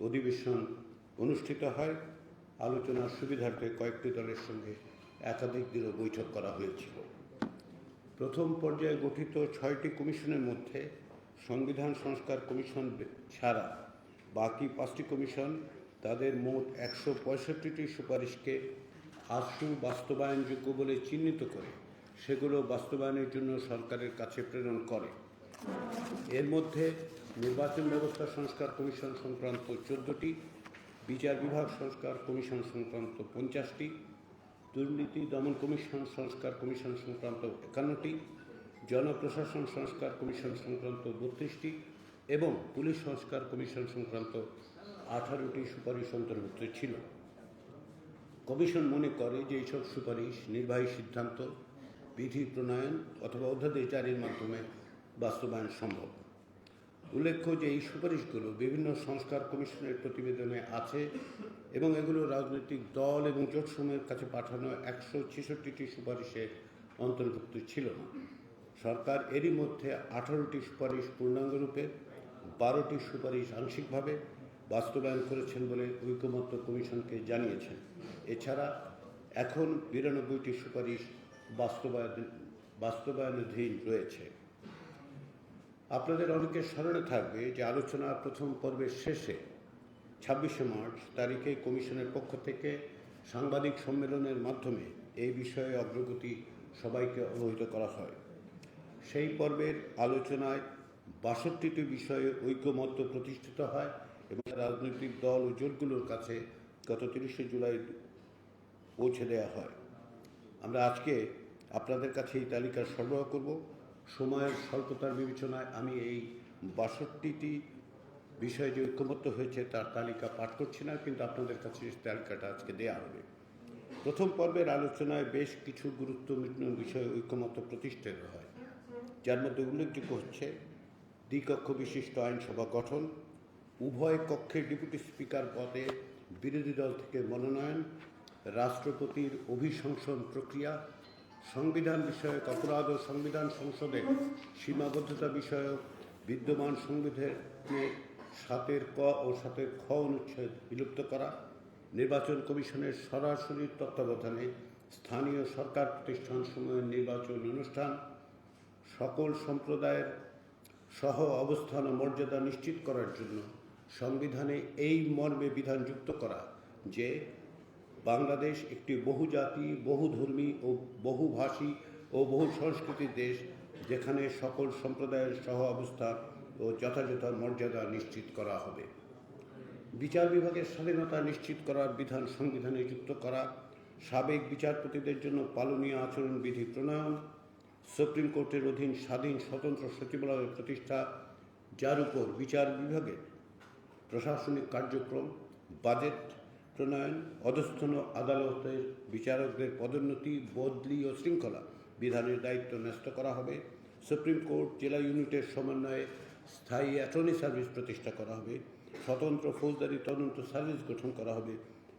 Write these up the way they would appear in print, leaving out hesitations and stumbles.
অধিবেশন অনুষ্ঠিত হয়। আলোচনার সুবিধার্থে কয়েকটি দলের সঙ্গে একাধিক দিনও বৈঠক করা হয়েছিল। প্রথম পর্যায়ে গঠিত 6টি কমিশনের মধ্যে সংবিধান সংস্কার কমিশন ছাড়া বাকি 5টি কমিশন তাদের মোট 165টি সুপারিশকে আশু বাস্তবায়নযোগ্য বলে চিহ্নিত করে সেগুলো বাস্তবায়নের জন্য সরকারের কাছে প্রেরণ করে। এর মধ্যে নির্বাচন ব্যবস্থা সংস্কার কমিশন সংক্রান্ত 14টি, বিচার বিভাগ সংস্কার কমিশন সংক্রান্ত 50টি, দুর্নীতি দমন কমিশন সংস্কার কমিশন সংক্রান্ত 51টি, জনপ্রশাসন সংস্কার কমিশন সংক্রান্ত 32টি এবং পুলিশ সংস্কার কমিশন সংক্রান্ত 18টি সুপারিশ অন্তর্ভুক্ত ছিল। কমিশন মনে করে যে এইসব সুপারিশ নির্বাহী সিদ্ধান্ত, বিধি প্রণয়ন অথবা অধ্যাদেশ জারির মাধ্যমে বাস্তবায়ন সম্ভব। উল্লেখ্য যে এই সুপারিশগুলো বিভিন্ন সংস্কার কমিশনের প্রতিবেদনে আছে এবং এগুলো রাজনৈতিক দল এবং জোটসমূহের কাছে পাঠানো 166টি সুপারিশে অন্তর্ভুক্ত ছিল না। সরকার এরই মধ্যে 18টি সুপারিশ পূর্ণাঙ্গরূপে, 12টি সুপারিশ আংশিকভাবে বাস্তবায়ন করেছেন বলে ঐকমত্য কমিশনকে জানিয়েছেন। এছাড়া এখন 92টি সুপারিশ বাস্তবায়নাধীন রয়েছে। আপনাদের অনেকের স্মরণে থাকবে যে আলোচনার প্রথম পর্বের শেষে 26শে মার্চ তারিখে কমিশনের পক্ষ থেকে সাংবাদিক সম্মেলনের মাধ্যমে এই বিষয়ে অগ্রগতি সবাইকে অবহিত করা হয়। সেই পর্বের আলোচনায় 62টি বিষয়ে ঐকমত্য প্রতিষ্ঠিত হয় এবং রাজনৈতিক দল ও জোটগুলোর কাছে গত 30শে জুলাই পৌঁছে দেওয়া হয়। আমরা আজকে আপনাদের কাছে এই তালিকা সরবরাহ করব। সময়ের স্বল্পতার বিবেচনায় আমি এই 62টি বিষয়ে যে ঐকমত্য হয়েছে তার তালিকা পাঠ করছি না, কিন্তু আপনাদের কাছে এই তালিকাটা আজকে দেওয়া হবে। প্রথম পর্বের আলোচনায় বেশ কিছু গুরুত্বপূর্ণ বিষয়ে ঐকমত্য প্রতিষ্ঠিত হয়, যার মধ্যে উল্লেখযোগ্য হচ্ছে দ্বিকক্ষ বিশিষ্ট আইনসভা গঠন, উভয় কক্ষের ডেপুটি স্পিকার পদে বিরোধী দল থেকে মনোনয়ন, রাষ্ট্রপতির অভিশংসন প্রক্রিয়া, সংবিধান বিষয়ক অপরাধ ও সংবিধান সংসদের সীমাবদ্ধতা বিষয়ক বিদ্যমান সংবিধানের 7 ক ও 7 খ অনুচ্ছেদ বিলুপ্ত করা, নির্বাচন কমিশনের সরাসরি তত্ত্বাবধানে স্থানীয় সরকার প্রতিষ্ঠানসমূহের নির্বাচন অনুষ্ঠান, সকল সম্প্রদায়ের সহ অবস্থান ও মর্যাদা নিশ্চিত করার জন্য সংবিধানে এই মর্মে বিধান যুক্ত করা যে বাংলাদেশ একটি বহুজাতি, বহুধর্মী ও বহুভাষী ও বহু সংস্কৃতির দেশ, যেখানে সকল সম্প্রদায়ের সহ অবস্থান ও যথাযথ মর্যাদা নিশ্চিত করা হবে। বিচার বিভাগের স্বাধীনতা নিশ্চিত করার বিধান সংবিধানে যুক্ত করা, সাবেক বিচারপতিদের জন্য পালনীয় আচরণবিধি প্রণয়ন, সুপ্রিম কোর্টের অধীন স্বাধীন স্বতন্ত্র সচিবালয় প্রতিষ্ঠা, যার উপর বিচার বিভাগের প্রশাসনিক কার্যক্রম, বাজেট প্রণয়ন, অধস্তন আদালতের বিচারকদের পদোন্নতি, বদলি ও শৃঙ্খলা বিধানের দায়িত্ব ন্যস্ত করা হবে। সুপ্রিম কোর্ট জেলা ইউনিটের সমন্বয়ে স্থায়ী অ্যাটর্নি সার্ভিস প্রতিষ্ঠা করা হবে, স্বতন্ত্র ফৌজদারি তদন্ত সার্ভিস গঠন করা হবে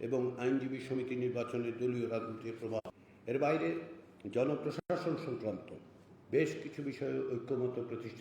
এবং আইনজীবী সমিতি নির্বাচনে দলীয় রাজনীতির প্রভাব। এর বাইরে জনপ্রশাসন সংক্রান্ত বেশ কিছু বিষয়ে ঐকমত্য প্রতিষ্ঠিত